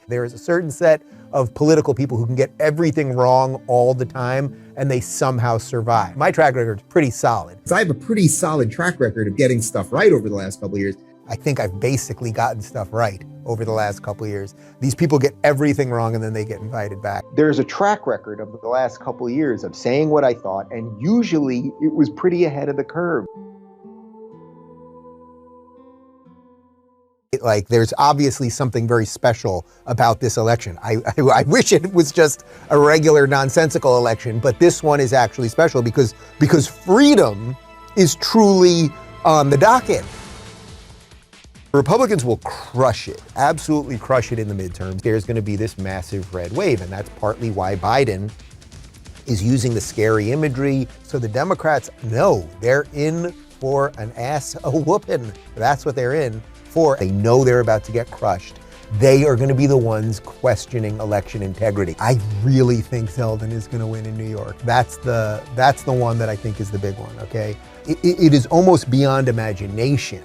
There is a certain set of political people who can get everything wrong all the time, and they somehow survive. My track record is pretty solid. I have a pretty solid track record of getting stuff right over the last couple of years. I think I've basically gotten stuff right over the last couple of years. These people get everything wrong and then they get invited back. There's a track record of the last couple of years of saying what I thought, and usually it was pretty ahead of the curve. Like, there's obviously something very special about this election. I wish it was just a regular nonsensical election, but this one is actually special because freedom is truly on the docket. Republicans will crush it, absolutely crush it in the midterms. There's going to be this massive red wave, and that's partly why Biden is using the scary imagery. So the Democrats know they're in for an ass-a-whooping. That's what they're in for. They know they're about to get crushed. They are going to be the ones questioning election integrity. I really think Zeldin is going to win in New York. That's the one that I think is the big one, okay? It is almost beyond imagination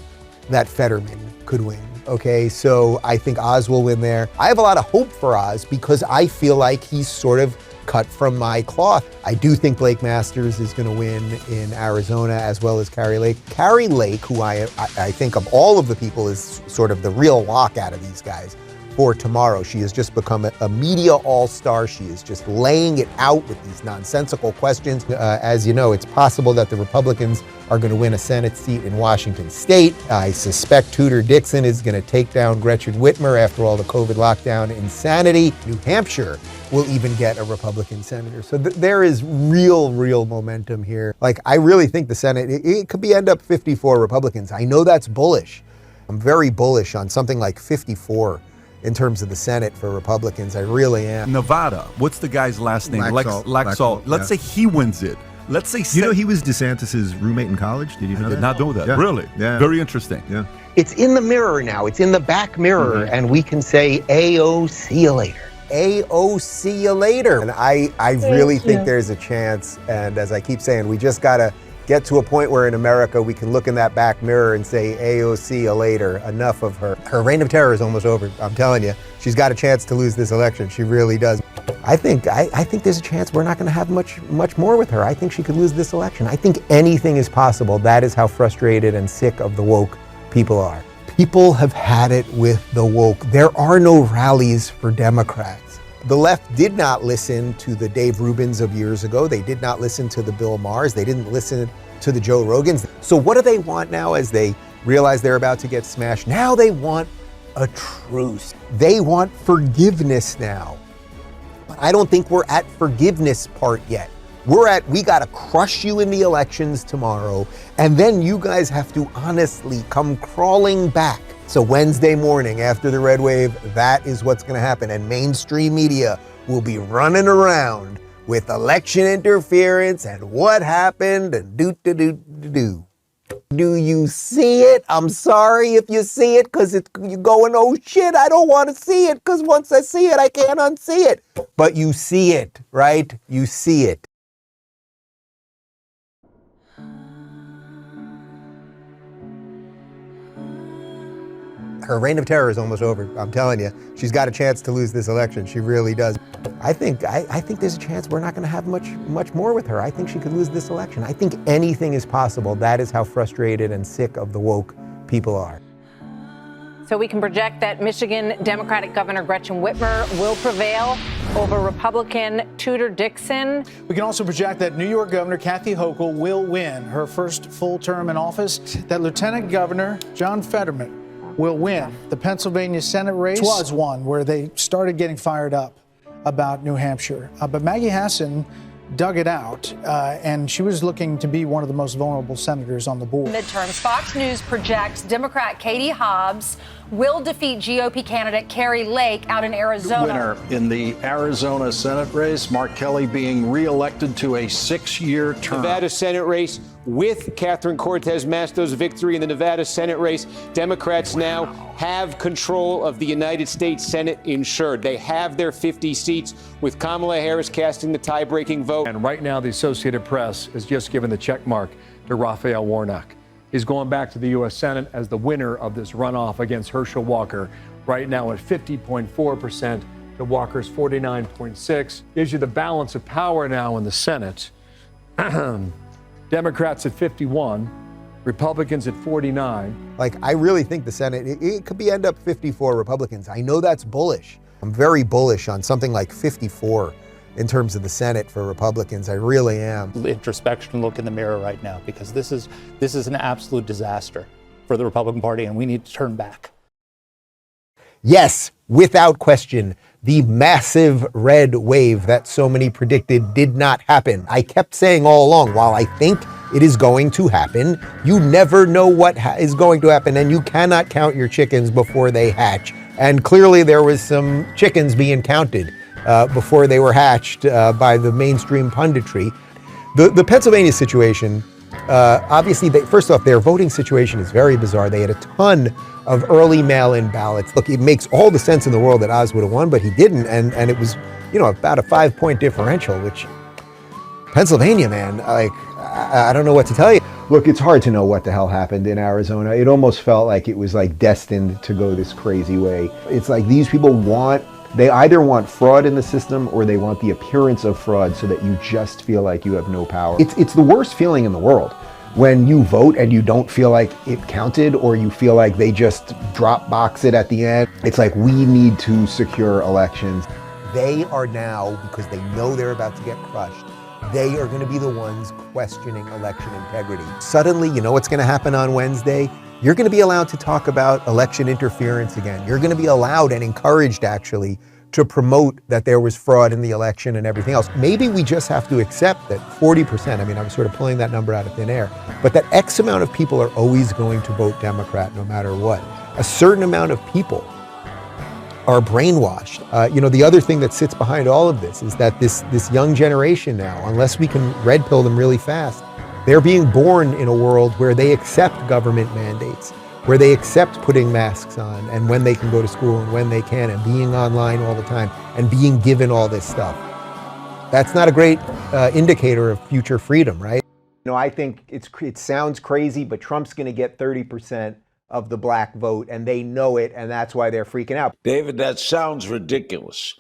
that Fetterman could win, okay? So I think Oz will win there. I have a lot of hope for Oz because I feel like he's sort of cut from my cloth. I do think Blake Masters is going to win in Arizona, as well as Kari Lake. Kari Lake, who I think of all of the people is sort of the real lock out of these guys for tomorrow. She has just become a media all-star. She is just laying it out with these nonsensical questions. As you know, it's possible that the Republicans are going to win a Senate seat in Washington State. I suspect Tudor Dixon is going to take down Gretchen Whitmer after all the COVID lockdown insanity. New Hampshire will even get a Republican senator. So there is real momentum here. Like, I really think the Senate, it could end up 54 Republicans. I know that's bullish. I'm very bullish on something like 54 in terms of the Senate for Republicans. I really am. Nevada, what's the guy's last name? Laxalt. Let's say he wins it. Let's say you know he was DeSantis's roommate in college. Did you know that? I did not know that. Yeah. Really? Yeah. Very interesting. Yeah. It's in the mirror now. It's in the back mirror, and we can say, "Ayo, see you later." Ayo, see you later. And I really think there's a chance. And as I keep saying, we just gotta get to a point where in America we can look in that back mirror and say, "Ayo, see you later." Enough of her. Her reign of terror is almost over. I'm telling you, she's got a chance to lose this election. She really does. I think there's a chance we're not going to have much more with her. I think she could lose this election. I think anything is possible. That is how frustrated and sick of the woke people are. People have had it with the woke. There are no rallies for Democrats. The left did not listen to the Dave Rubins of years ago. They did not listen to the Bill Maher's. They didn't listen to the Joe Rogans. So what do they want now as they realize they're about to get smashed? Now they want a truce. They want forgiveness now. But I don't think we're at forgiveness part yet. We gotta crush you in the elections tomorrow, and then you guys have to honestly come crawling back. So Wednesday morning after the red wave, that is what's gonna happen, and mainstream media will be running around with election interference and what happened and do. Do you see it? I'm sorry if you see it, because you're going, oh shit, I don't want to see it, because once I see it, I can't unsee it. But you see it, right? You see it. Her reign of terror is almost over. I'm telling you, she's got a chance to lose this election. She really does. I think there's a chance we're not going to have much more with her. I think she could lose this election. I think anything is possible. That is how frustrated and sick of the woke people are. So we can project that Michigan Democratic Governor Gretchen Whitmer will prevail over Republican Tudor Dixon. We can also project that New York Governor Kathy Hochul will win her first full term in office, that Lieutenant Governor John Fetterman will win the Pennsylvania Senate race. It was one where they started getting fired up about New Hampshire. But Maggie Hassan dug it out, and she was looking to be one of the most vulnerable senators on the board. Midterms. Fox News projects Democrat Katie Hobbs will defeat GOP candidate Kari Lake out in Arizona. Winner in the Arizona Senate race, Mark Kelly being reelected to a 6-year term. Nevada Senate race with Catherine Cortez Masto's victory in the Nevada Senate race. Democrats now have control of the United States Senate ensured. They have their 50 seats, with Kamala Harris casting the tie-breaking vote. And right now, the Associated Press has just given the check mark to Raphael Warnock. He's going back to the U.S. Senate as the winner of this runoff against Herschel Walker. right now at 50.4% to Walker's 49.6%. Gives you the balance of power now in the Senate. Democrats at 51, Republicans at 49. Like, I really think the Senate, it could end up 54 Republicans. I know that's bullish. I'm very bullish on something like 54 in terms of the Senate for Republicans. I really am. Introspection, look in the mirror right now, because this is an absolute disaster for the Republican Party, and we need to turn back. Yes, without question, the massive red wave that so many predicted did not happen. I kept saying all along, while I think it is going to happen, you never know what is going to happen, and you cannot count your chickens before they hatch. And clearly there was some chickens being counted before they were hatched by the mainstream punditry. The Pennsylvania situation, obviously, first off, their voting situation is very bizarre. They had a ton of early mail-in ballots. Look, it makes all the sense in the world that Oz would have won, but he didn't, and it was, about a 5-point differential, which Pennsylvania, man, like, I don't know what to tell you. Look, it's hard to know what the hell happened in Arizona. It almost felt like it was like destined to go this crazy way. It's like these people they either want fraud in the system or they want the appearance of fraud so that you just feel like you have no power. It's the worst feeling in the world when you vote and you don't feel like it counted, or you feel like they just drop box it at the end. It's like, we need to secure elections. They are now, because they know they're about to get crushed, they are going to be the ones questioning election integrity. Suddenly, you know what's going to happen on Wednesday? You're going to be allowed to talk about election interference again. You're going to be allowed and encouraged, actually, to promote that there was fraud in the election and everything else. Maybe we just have to accept that 40%, I mean, I'm sort of pulling that number out of thin air, but that X amount of people are always going to vote Democrat no matter what. A certain amount of people are brainwashed. The other thing that sits behind all of this is that this young generation now, unless we can red pill them really fast, they're being born in a world where they accept government mandates, where they accept putting masks on and when they can go to school and when they can, and being online all the time and being given all this stuff. That's not a great indicator of future freedom, right? I think it sounds crazy, but Trump's going to get 30% of the black vote, and they know it, and that's why they're freaking out. David, that sounds ridiculous.